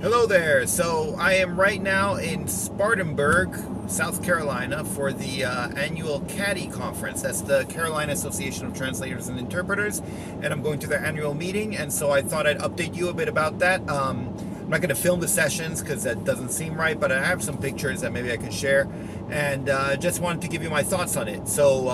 Hello there. So I am right now in Spartanburg, South Carolina for the annual CATI conference. That's the Carolina Association of Translators and Interpreters, and I'm going to their annual meeting. And so I thought I'd update you a bit about that. I'm not going to film the sessions because that doesn't seem right, but I have some pictures that maybe I can share, and just wanted to give you my thoughts on it. So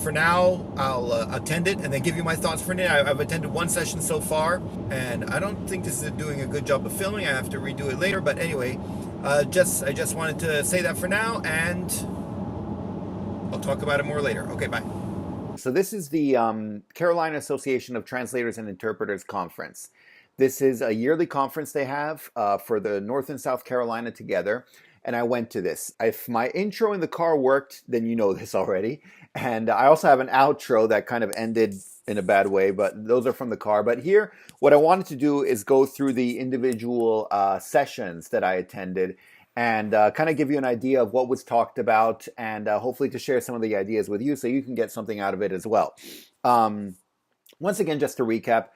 for now, I'll attend it and then give you my thoughts for it. I've attended one session so far, and I don't think this is doing a good job of filming. I have to redo it later, but anyway, I just wanted to say that for now, and I'll talk about it more later. Okay, bye. So this is the Carolina Association of Translators and Interpreters Conference. This is a yearly conference they have for the North and South Carolina together, and I went to this. If my intro in the car worked, then you know this already. And I also have an outro that kind of ended in a bad way, but those are from the car. But here, what I wanted to do is go through the individual sessions that I attended and kind of give you an idea of what was talked about, and hopefully to share some of the ideas with you so you can get something out of it as well. Once again, just to recap,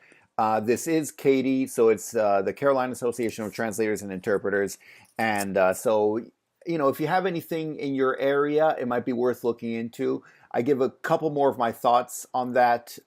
this is CATI, so it's the Carolina Association of Translators and Interpreters. And so, you know, if you have anything in your area, it might be worth looking into. I give a couple more of my thoughts on that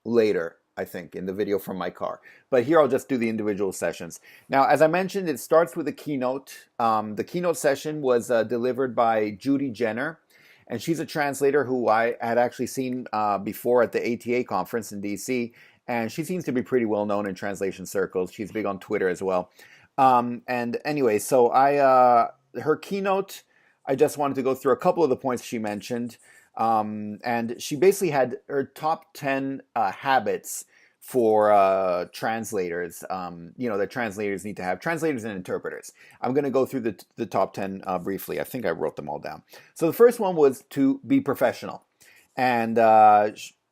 later, I think, in the video from my car. But here I'll just do the individual sessions. Now, as I mentioned, it starts with a keynote. The keynote session was delivered by Judy Jenner. And she's a translator who I had actually seen before at the ATA conference in DC. And she seems to be pretty well known in translation circles. She's big on Twitter as well. And anyway, so her keynote, I just wanted to go through a couple of the points she mentioned. And she basically had her top 10 habits for translators, you know, that translators need to have, translators and interpreters. I'm going to go through the top 10 briefly. I think I wrote them all down. So the first one was to be professional. And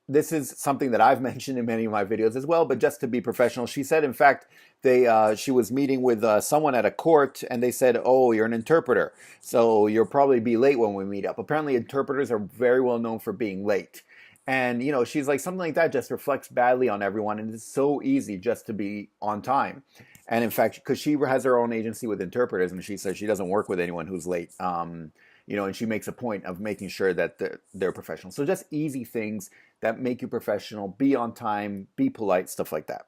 this is something that I've mentioned in many of my videos as well, but just to be professional. She said, in fact, she was meeting with someone at a court, and they said, oh, you're an interpreter, so you'll probably be late when we meet up. Apparently, interpreters are very well known for being late. And, you know, she's like, something like that just reflects badly on everyone, and it's so easy just to be on time. And in fact, because she has her own agency with interpreters, and she says she doesn't work with anyone who's late. You know, and she makes a point of making sure that they're professional. So just easy things that make you professional, be on time, be polite, stuff like that.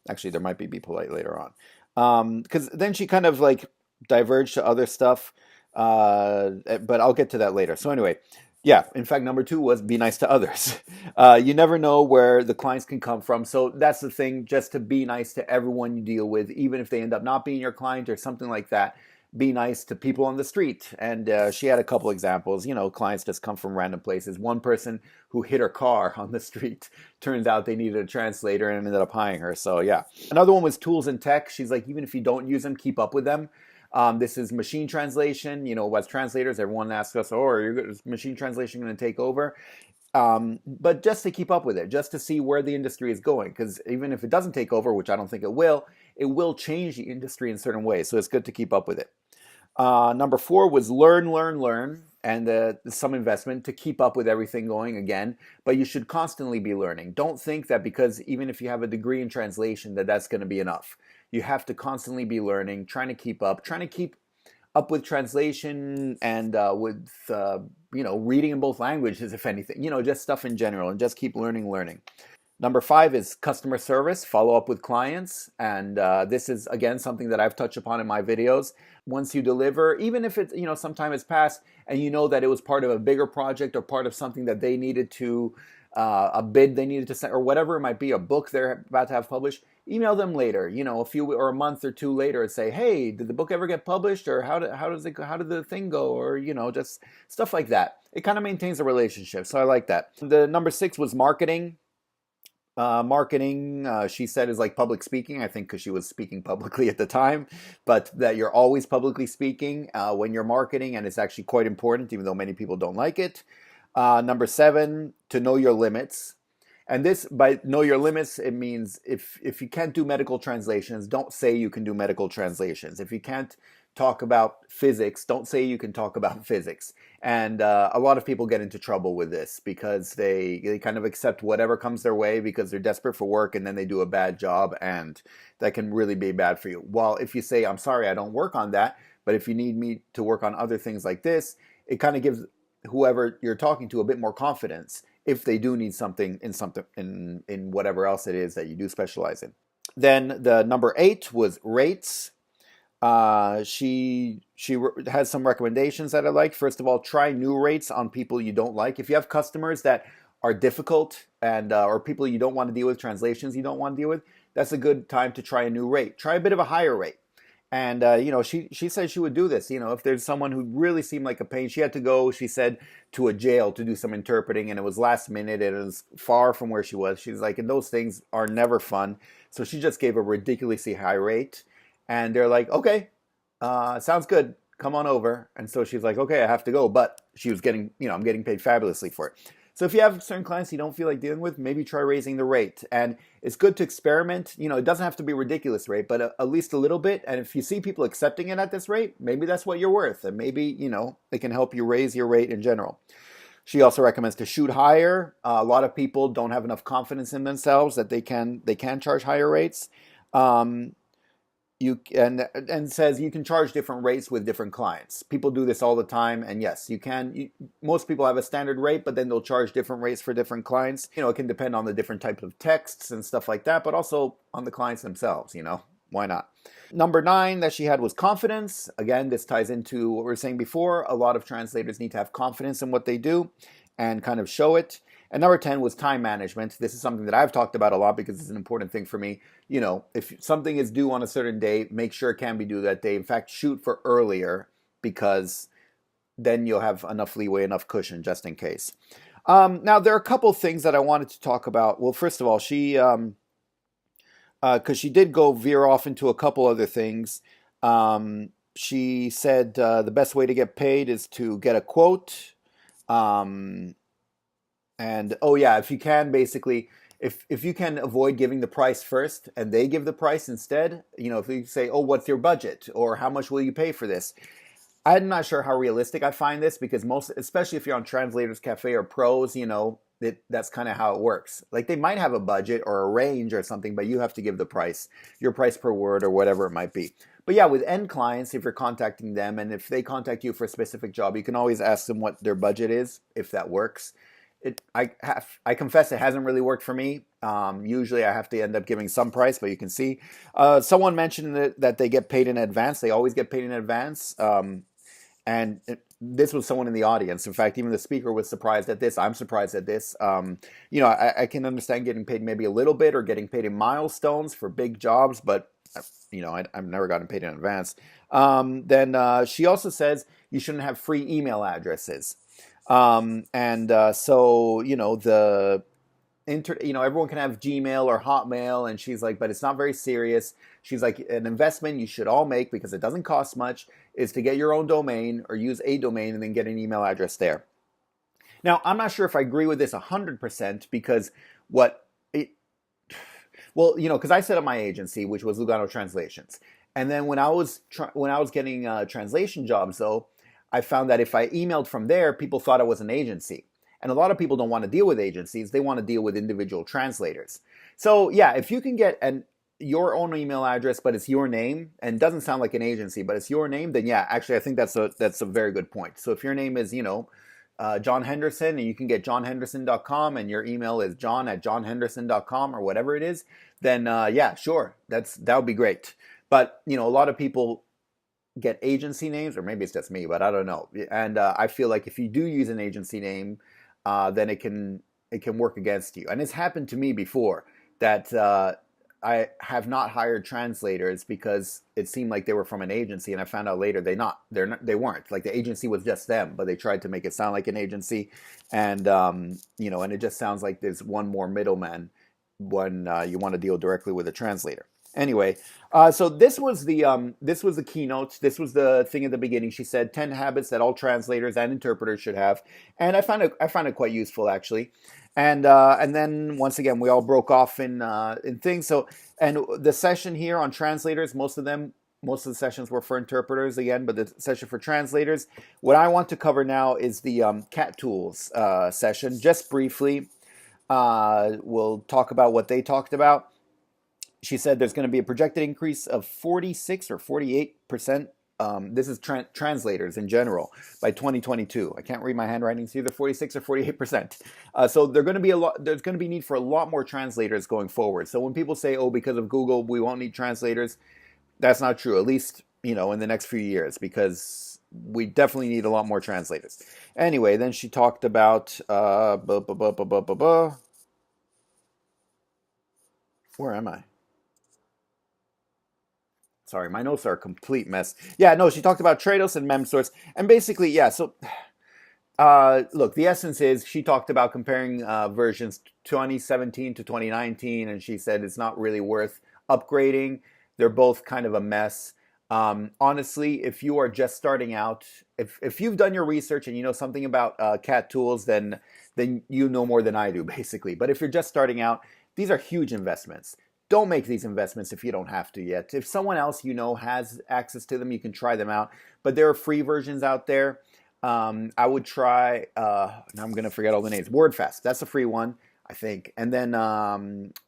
Actually, there might be polite later on. Because then she kind of like diverged to other stuff, but I'll get to that later. So anyway, yeah, in fact, number 2 was be nice to others. You never know where the clients can come from. So that's the thing, just to be nice to everyone you deal with, even if they end up not being your client or something like that. Be nice to people on the street. And she had a couple examples. You know, clients just come from random places. One person who hit her car on the street, turns out they needed a translator and ended up hiring her. So yeah. Another one was tools and tech. She's like, even if you don't use them, keep up with them. This is machine translation. You know, as translators, everyone asks us, oh, is machine translation going to take over? But just to keep up with it, just to see where the industry is going. Because even if it doesn't take over, which I don't think it will change the industry in certain ways. So it's good to keep up with it. Number 4 was learn, and some investment to keep up with everything going again. But you should constantly be learning. Don't think that because even if you have a degree in translation that that's going to be enough. You have to constantly be learning, trying to keep up with translation and with you know, reading in both languages, if anything. You know, just stuff in general, and just keep learning. Number 5 is customer service, follow up with clients. And this is, again, something that I've touched upon in my videos. Once you deliver, even if it's, you know, some time has passed and you know that it was part of a bigger project or part of something that they needed to, a bid they needed to send, or whatever it might be, a book they're about to have published, email them later, you know, a month or 2 later, and say, hey, did the book ever get published? Or how did the thing go? Or, you know, just stuff like that. It kind of maintains a relationship. So I like that. The number 6 was marketing. She said, is like public speaking, I think, because she was speaking publicly at the time, but that you're always publicly speaking when you're marketing, and it's actually quite important, even though many people don't like it. Number 7, to know your limits. And this, by know your limits, it means if you can't do medical translations, don't say you can do medical translations. If you can't talk about physics, don't say you can talk about physics. And a lot of people get into trouble with this because they kind of accept whatever comes their way because they're desperate for work, and then they do a bad job, and that can really be bad for you. While if you say, I'm sorry, I don't work on that, but if you need me to work on other things like this, it kind of gives whoever you're talking to a bit more confidence if they do need something in whatever else it is that you do specialize in. Then the number 8 was rates. She has some recommendations that I like. First of all, try new rates on people you don't like. If you have customers that are difficult and or people you don't want to deal with, translations you don't want to deal with, that's a good time to try a new rate. Try a bit of a higher rate. And, she said she would do this. If there's someone who really seemed like a pain, she had to go, she said, to a jail to do some interpreting, and it was last minute, and it was far from where she was. She's like, and those things are never fun. So she just gave a ridiculously high rate. And they're like, okay, sounds good. Come on over. And so she's like, okay, I have to go. But she was getting, I'm getting paid fabulously for it. So if you have certain clients you don't feel like dealing with, maybe try raising the rate. And it's good to experiment. It doesn't have to be a ridiculous rate, but at least a little bit. And if you see people accepting it at this rate, maybe that's what you're worth. And maybe, it can help you raise your rate in general. She also recommends to shoot higher. A lot of people don't have enough confidence in themselves that they can charge higher rates. And says you can charge different rates with different clients. People do this all the time, and yes, you can. Most people have a standard rate, but then they'll charge different rates for different clients. It can depend on the different types of texts and stuff like that, but also on the clients themselves. Why not? Number 9 that she had was confidence. Again, this ties into what we were saying before. A lot of translators need to have confidence in what they do and kind of show it. And number 10 was time management. This is something that I've talked about a lot because it's an important thing for me. If something is due on a certain day, make sure it can be due that day. In fact, shoot for earlier because then you'll have enough leeway, enough cushion just in case. Now, there are a couple things that I wanted to talk about. Well, first of all, she, because she did go veer off into a couple other things. She said the best way to get paid is to get a quote. And if you can, basically, if you can avoid giving the price first and they give the price instead, if you say, oh, what's your budget or how much will you pay for this? I'm not sure how realistic I find this because especially if you're on Translators Cafe or Pros, that's kind of how it works. Like they might have a budget or a range or something, but you have to give the price, your price per word or whatever it might be. But yeah, with end clients, if you're contacting them and if they contact you for a specific job, you can always ask them what their budget is, if that works. I confess it hasn't really worked for me. Usually I have to end up giving some price, but you can see. Someone mentioned that they get paid in advance. They always get paid in advance. This was someone in the audience. In fact, even the speaker was surprised at this. I'm surprised at this. I can understand getting paid maybe a little bit or getting paid in milestones for big jobs, but I've never gotten paid in advance. Then she also says you shouldn't have free email addresses. So everyone can have Gmail or Hotmail, and she's like, but it's not very serious. She's like, an investment you should all make because it doesn't cost much is to get your own domain or use a domain and then get an email address there. Now, I'm not sure if I agree with this 100% because because I set up my agency, which was Lugano Translations. And then when I was getting translation jobs, though, I found that if I emailed from there, people thought I was an agency. And a lot of people don't want to deal with agencies. They want to deal with individual translators. So yeah, if you can get your own email address, but it's your name, and doesn't sound like an agency, but it's your name, then yeah, actually I think that's a very good point. So if your name is, John Henderson, and you can get johnhenderson.com, and your email is john@johnhenderson.com or whatever it is, then yeah, sure, that would be great. But a lot of people get agency names, or maybe it's just me, but I don't know. And I feel like if you do use an agency name, then it can work against you. And it's happened to me before that I have not hired translators because it seemed like they were from an agency, and I found out later they weren't. Like the agency was just them, but they tried to make it sound like an agency, and and it just sounds like there's one more middleman when you want to deal directly with a translator. Anyway, so this was the keynote. This was the thing at the beginning. She said 10 habits that all translators and interpreters should have, and I found it quite useful actually. And then once again we all broke off in things. So and the session here on translators, most of them Most of the sessions were for interpreters again, but the session for translators. What I want to cover now is the CAT tools session, just briefly. We'll talk about what they talked about. She said there's going to be a projected increase of 46 or 48%. This is translators in general by 2022. I can't read my handwriting. It's either 46 or 48%. So there's going to be need for a lot more translators going forward. So when people say, "Oh, because of Google, we won't need translators," that's not true. At least in the next few years, because we definitely need a lot more translators. Anyway, then she talked about where am I? Sorry, my notes are a complete mess. Yeah, no, she talked about Tradeoffs and mem sorts. And basically, yeah, so look, the essence is she talked about comparing versions 2017 to 2019, and she said it's not really worth upgrading. They're both kind of a mess. Honestly, if you are just starting out, if you've done your research and you know something about CAT tools, then you know more than I do, basically. But if you're just starting out, these are huge investments. Don't make these investments if you don't have to yet. If someone else has access to them, you can try them out. But there are free versions out there. I would try, now I'm going to forget all the names. WordFast, that's a free one, I think. And then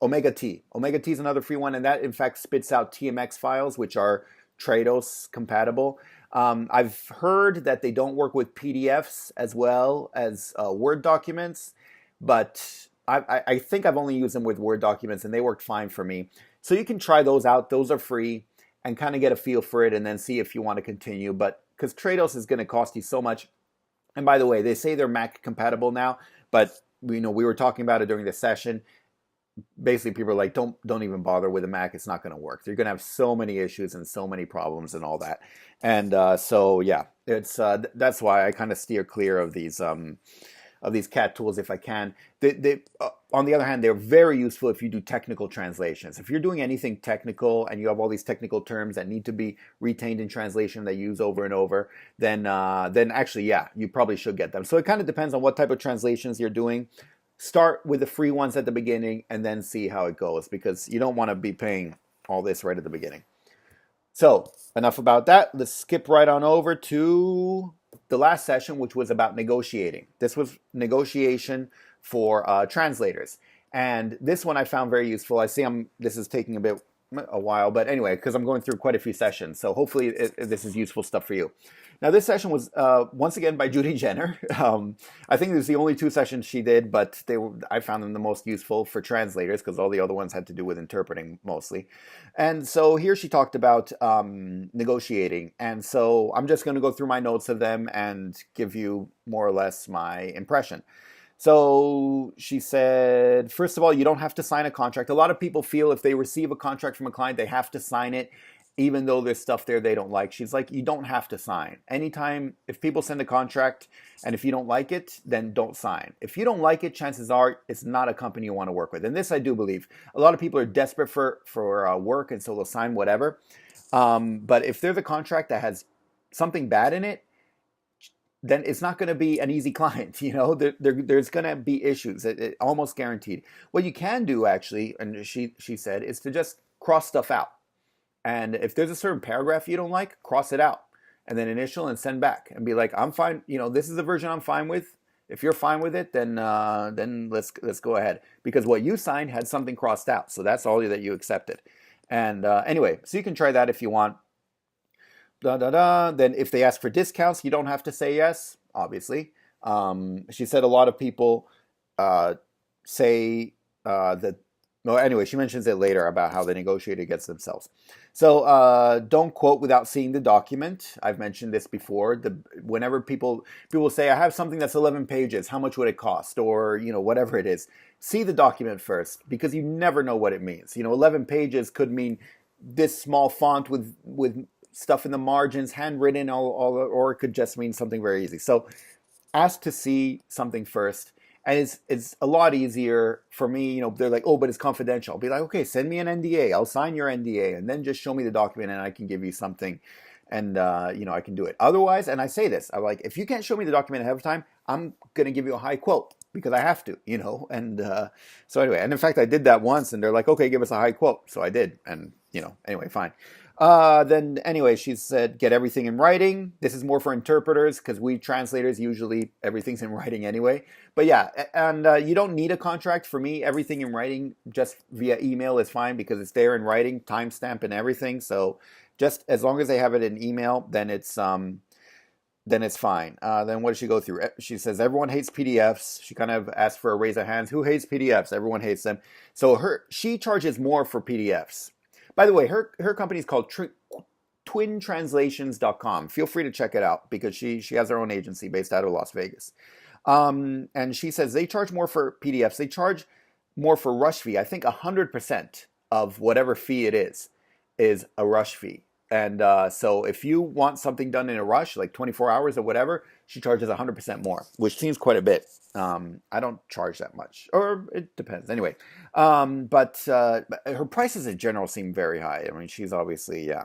Omega T. Omega T is another free one, and that, in fact, spits out TMX files, which are Trados compatible. I've heard that they don't work with PDFs as well as Word documents, but I think I've only used them with Word documents, and they worked fine for me. So you can try those out. Those are free, and kind of get a feel for it, and then see if you want to continue. But because Trados is going to cost you so much. And by the way, they say they're Mac compatible now, but we were talking about it during the session. Basically, people are like, don't even bother with a Mac. It's not going to work. You're going to have so many issues and so many problems and all that. And so yeah, it's that's why I kind of steer clear of these CAT tools if I can. On the other hand, they're very useful if you do technical translations. If you're doing anything technical and you have all these technical terms that need to be retained in translation that you use over and over, then actually, yeah, you probably should get them. So it kind of depends on what type of translations you're doing. Start with the free ones at the beginning and then see how it goes, because you don't want to be paying all this right at the beginning. So enough about that. Let's skip right on over to the last session, which was about negotiating. This was negotiation for translators. And this one I found very useful. I see this is taking a while, but anyway, because I'm going through quite a few sessions. So hopefully this is useful stuff for you. Now, this session was once again by Judy Jenner. I think it was the only 2 sessions she did, but I found them the most useful for translators because all the other ones had to do with interpreting mostly. And so here she talked about negotiating. And so I'm just going to go through my notes of them and give you more or less my impression. So she said, first of all, you don't have to sign a contract. A lot of people feel if they receive a contract from a client, they have to sign it, even though there's stuff there they don't like. She's like, you don't have to sign. Anytime, if people send a contract and if you don't like it, then don't sign. If you don't like it, chances are it's not a company you want to work with. And this I do believe. A lot of people are desperate for work, and so they'll sign whatever. But if there's a contract that has something bad in it, then it's not going to be an easy client. There's going to be issues, almost guaranteed. What you can do, actually, and she said, is to just cross stuff out. And if there's a certain paragraph you don't like, cross it out, and then initial and send back, and be like, I'm fine. This is the version I'm fine with. If you're fine with it, then let's go ahead, because what you signed had something crossed out, so that's all that you accepted. And anyway, so you can try that if you want. Then if they ask for discounts, you don't have to say yes, obviously. She said a lot of people say that. Well, anyway, she mentions it later about how the negotiator gets themselves. So don't quote without seeing the document. I've mentioned this before. Whenever people say, I have something that's 11 pages, how much would it cost? Or, whatever it is. See the document first, because you never know what it means. 11 pages could mean this small font with stuff in the margins, handwritten, or it could just mean something very easy. So ask to see something first. And it's a lot easier for me, they're like, oh, but it's confidential. I'll be like, okay, send me an NDA. I'll sign your NDA, and then just show me the document and I can give you something, and, I can do it. Otherwise, and I say this, I'm like, if you can't show me the document ahead of time, I'm going to give you a high quote because I have to, and so anyway, and in fact, I did that once and they're like, okay, give us a high quote. So I did. And, anyway, fine. Then anyway, she said, get everything in writing. This is more for interpreters because we translators usually everything's in writing anyway. But yeah, and you don't need a contract. For me, everything in writing just via email is fine because it's there in writing, timestamp and everything. So just as long as they have it in email, then it's fine. Then what does she go through? She says everyone hates PDFs. She kind of asks for a raise of hands. Who hates PDFs? Everyone hates them. So she charges more for PDFs. By the way, her company is called twintranslations.com. Feel free to check it out because she has her own agency based out of Las Vegas. And she says they charge more for PDFs. They charge more for rush fee. I think 100% of whatever fee it is a rush fee. And so if you want something done in a rush, like 24 hours or whatever, she charges 100% more, which seems quite a bit. I don't charge that much, or it depends. Anyway, but her prices in general seem very high. I mean, she's obviously, yeah.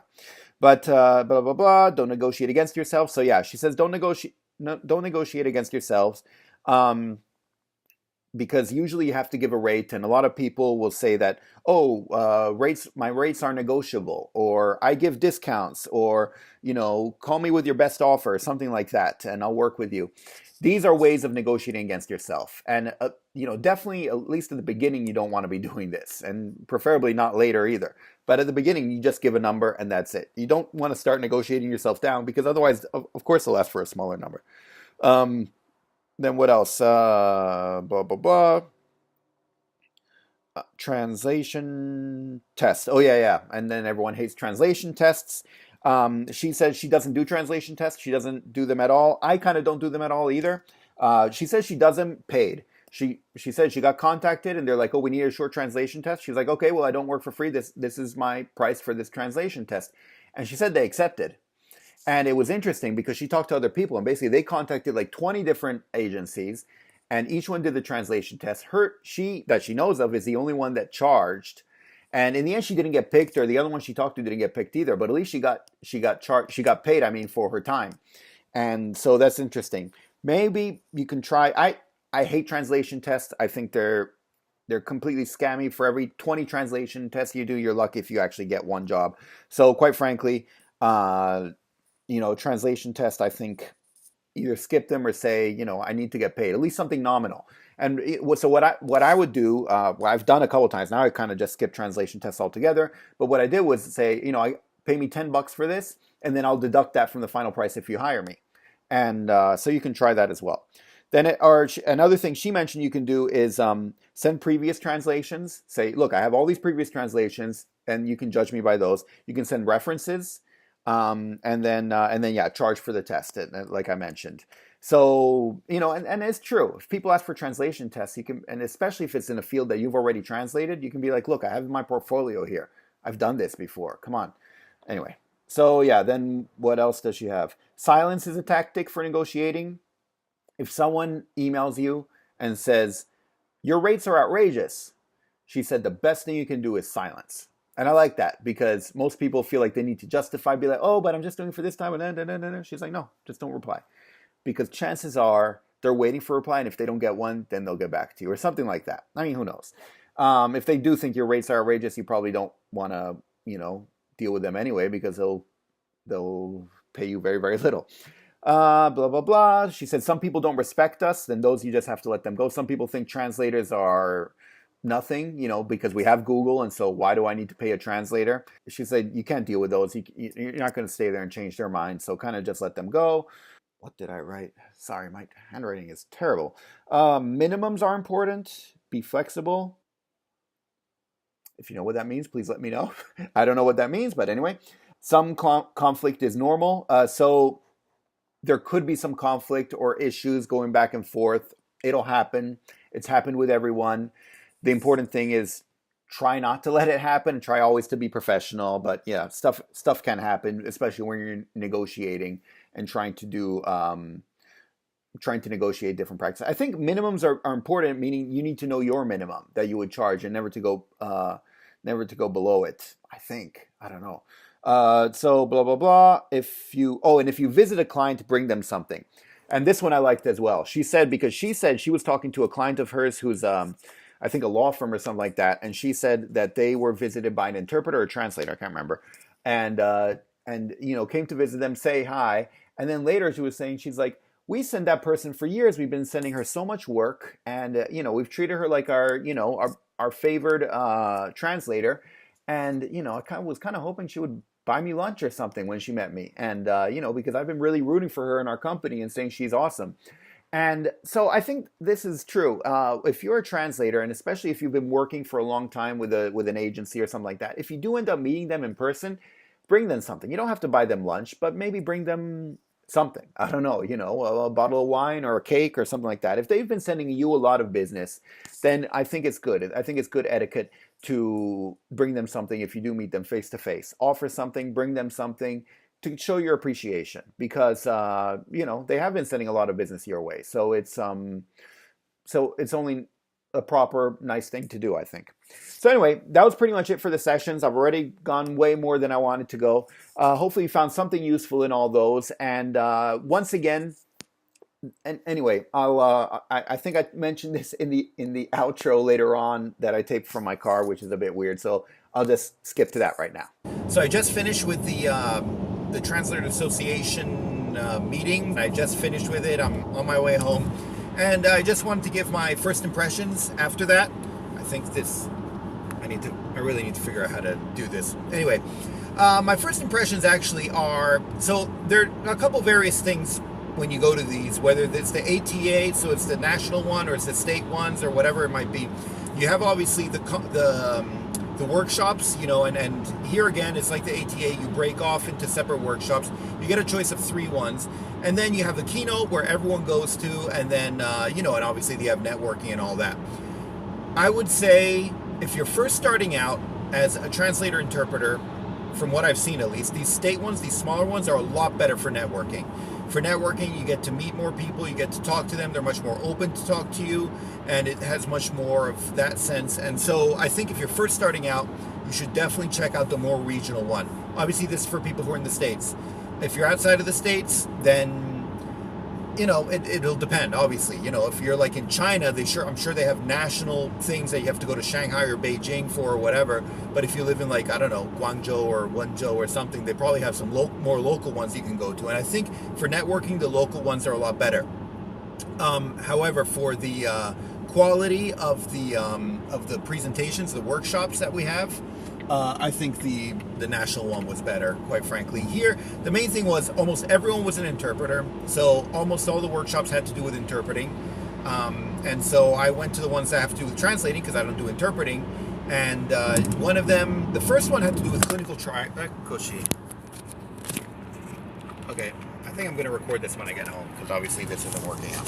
But blah, blah, blah, don't negotiate against yourself. So yeah, she says don't negotiate against yourselves. Because usually you have to give a rate, and a lot of people will say that, my rates are negotiable, or I give discounts, or call me with your best offer, something like that, and I'll work with you. These are ways of negotiating against yourself, and definitely, at least at the beginning, you don't want to be doing this, and preferably not later either. But at the beginning, you just give a number, and that's it. You don't want to start negotiating yourself down, because otherwise, of course, they'll ask for a smaller number. Then what else? Blah, blah, blah. Translation test. Oh, yeah. And then everyone hates translation tests. She says she doesn't do translation tests. She doesn't do them at all. I kind of don't do them at all either. She says she does them paid. She said she got contacted and they're like, oh, we need a short translation test. She's like, okay, well, I don't work for free. This is my price for this translation test. And she said they accepted. And it was interesting because she talked to other people, and basically they contacted like 20 different agencies, and each one did the translation test. She that she knows of is the only one that charged, and in the end she didn't get picked, or the other one she talked to didn't get picked either. But at least she got paid. I mean, for her time, and so that's interesting. Maybe you can try. I hate translation tests. I think they're completely scammy. For every 20 translation tests you do, you're lucky if you actually get one job. So quite frankly, translation test, I think either skip them or say, I need to get paid, at least something nominal. And so what I would do, I've done a couple of times now, I kind of just skip translation tests altogether. But what I did was say, I pay me $10 for this, and then I'll deduct that from the final price if you hire me. And so you can try that as well. Then another thing she mentioned you can do is send previous translations. Say, look, I have all these previous translations, and you can judge me by those. You can send references. And then charge for the test, like I mentioned. So, and it's true. If people ask for translation tests, you can, and especially if it's in a field that you've already translated, you can be like, look, I have my portfolio here. I've done this before. Come on. Anyway, so yeah, then what else does she have? Silence is a tactic for negotiating. If someone emails you and says, your rates are outrageous, she said the best thing you can do is silence. And I like that because most people feel like they need to justify, be like, oh, but I'm just doing it for this time. And she's like, no, just don't reply. Because chances are they're waiting for a reply. And if they don't get one, then they'll get back to you or something like that. I mean, who knows? If they do think your rates are outrageous, you probably don't want to, deal with them anyway because they'll pay you very, very little. Blah, blah, blah. She said some people don't respect us. Then those you just have to let them go. Some people think translators are nothing, because we have Google, and so why do I need to pay a translator? She said you can't deal with those. You're not going to stay there and change their mind, so kind of just let them go. What did I write? Sorry, my handwriting is terrible. Minimums are important. Be flexible. If you know what that means, please let me know. I don't know what that means, but anyway. Some conflict is normal. So there could be some conflict or issues going back and forth. It'll happen. It's happened with everyone. The important thing is try not to let it happen. Try always to be professional. But yeah, stuff can happen, especially when you're negotiating and trying to negotiate different practices. I think minimums are important, meaning you need to know your minimum that you would charge and never to go below it. I don't know. So blah blah blah. If you visit a client, bring them something. And this one I liked as well. She said she was talking to a client of hers who's I think a law firm or something like that, and she said that they were visited by an interpreter or translator, I can't remember. and came to visit them, say hi. And then later she was saying, she's like, we send that person for years. We've been sending her so much work, and we've treated her like our favored translator. And I was kind of hoping she would buy me lunch or something when she met me, and because I've been really rooting for her in our company and saying she's awesome. And so I think this is true. If you're a translator, and especially if you've been working for a long time with an agency or something like that, if you do end up meeting them in person, bring them something. You don't have to buy them lunch, but maybe bring them something. I don't know, a bottle of wine or a cake or something like that. If they've been sending you a lot of business, then I think it's good. I think it's good etiquette to bring them something if you do meet them face to face. Offer something, bring them something to show your appreciation, because they have been sending a lot of business your way. So it's only a proper nice thing to do, I think. So anyway, that was pretty much it for the sessions. I've already gone way more than I wanted to go. Hopefully you found something useful in all those. And once again, and anyway, I think I mentioned this in the outro later on that I taped from my car, which is a bit weird. So I'll just skip to that right now. So I just finished with the Translator Association meeting. I just finished with it. I'm on my way home. And I just wanted to give my first impressions after that. I think I really need to figure out how to do this. Anyway, my first impressions actually are, so there are a couple various things when you go to these, whether it's the ATA, so it's the national one, or it's the state ones, or whatever it might be. You have obviously the workshops, and here again, it's like the ATA, you break off into separate workshops. You get a choice of 3 ones. And then you have the keynote where everyone goes to, and then, and obviously they have networking and all that. I would say if you're first starting out as a translator interpreter, from what I've seen at least, these state ones, these smaller ones, are a lot better for networking. For networking, you get to meet more people, you get to talk to them, they're much more open to talk to you, and it has much more of that sense. And so I think if you're first starting out, you should definitely check out the more regional one. Obviously, this is for people who are in the States. If you're outside of the States, then it'll depend, obviously. If you're like in China, I'm sure they have national things that you have to go to Shanghai or Beijing for or whatever. But if you live in, like, I don't know, Guangzhou or Wenzhou or something, they probably have some more local ones you can go to. And I think for networking, the local ones are a lot better. However, for the quality of the presentations, the workshops that we have, I think the national one was better, quite frankly. Here, the main thing was almost everyone was an interpreter, so almost all the workshops had to do with interpreting. And so I went to the ones that have to do with translating, because I don't do interpreting. And one of them, the first one, had to do with clinical trial. Okay, I think I'm going to record this when I get home, because obviously this isn't working out.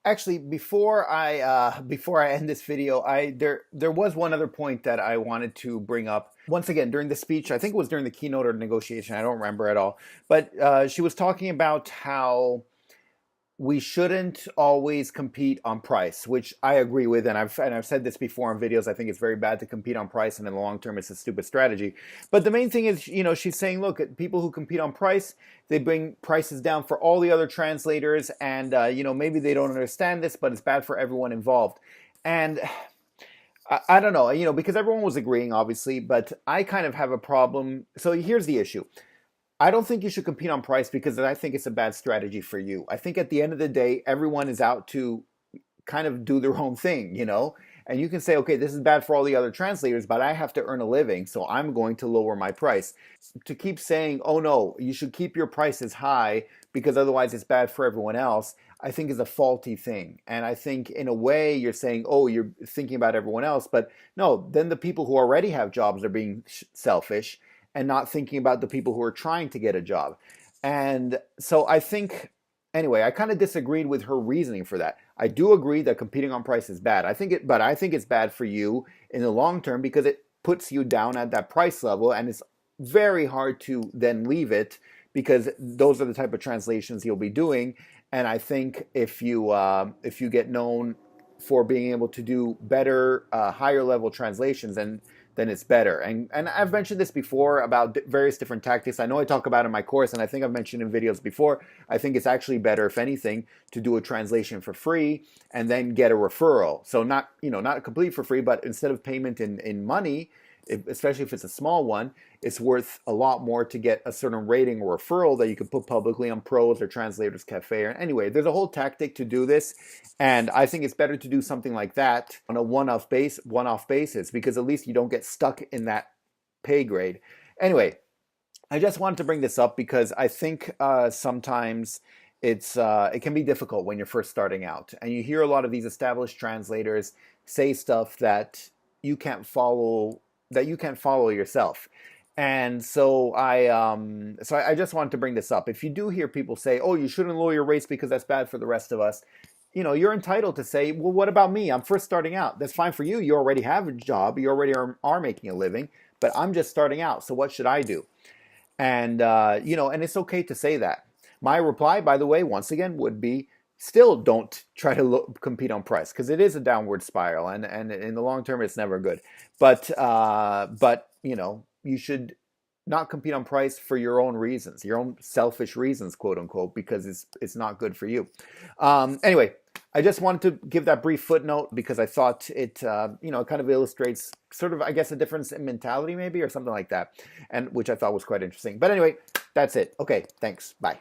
Actually, before I end this video, there was one other point that I wanted to bring up. Once again, during the speech, I think it was during the keynote or negotiation, I don't remember at all. But she was talking about how we shouldn't always compete on price, which I agree with, and I've said this before in videos. I think it's very bad to compete on price, and in the long term, it's a stupid strategy. But the main thing is, she's saying, look, people who compete on price, they bring prices down for all the other translators, and maybe they don't understand this, but it's bad for everyone involved. And I don't know, because everyone was agreeing, obviously, but I kind of have a problem. So here's the issue. I don't think you should compete on price, because I think it's a bad strategy for you. I think at the end of the day, everyone is out to kind of do their own thing, And you can say, okay, this is bad for all the other translators, but I have to earn a living, so I'm going to lower my price. To keep saying, oh no, you should keep your prices high because otherwise it's bad for everyone else, I think is a faulty thing. And I think in a way you're saying, oh, you're thinking about everyone else, but no, then the people who already have jobs are being selfish and not thinking about the people who are trying to get a job. And so I think, anyway, I kind of disagreed with her reasoning for that. I do agree that competing on price is bad. But I think it's bad for you in the long term, because it puts you down at that price level, and it's very hard to then leave it, because those are the type of translations you'll be doing. And I think if you get known for being able to do better, higher level translations, and then it's better. And I've mentioned this before about various different tactics. I know I talk about it in my course, and I think I've mentioned in videos before. I think it's actually better, if anything, to do a translation for free and then get a referral. So not, not complete for free, but instead of payment in money, especially if it's a small one, it's worth a lot more to get a certain rating or referral that you can put publicly on Pros or Translators Cafe. Or anyway, there's a whole tactic to do this, and I think it's better to do something like that on a one-off basis, because at least you don't get stuck in that pay grade. Anyway, I just wanted to bring this up because I think sometimes it can be difficult when you're first starting out, and you hear a lot of these established translators say stuff that you can't follow yourself. And so I just wanted to bring this up. If you do hear people say, "Oh, you shouldn't lower your rates because that's bad for the rest of us," you're entitled to say, "Well, what about me? I'm first starting out." That's fine for you. You already have a job. You already are making a living. But I'm just starting out. So what should I do? And and it's okay to say that. My reply, by the way, once again, would be, still don't try to compete on price, because it is a downward spiral, and in the long term it's never good. But you should not compete on price for your own reasons, your own selfish reasons, quote unquote, because it's not good for you. Anyway, I just wanted to give that brief footnote because I thought it kind of illustrates sort of, I guess, a difference in mentality maybe, or something like that, and which I thought was quite interesting. But anyway, that's it. Okay, thanks. Bye.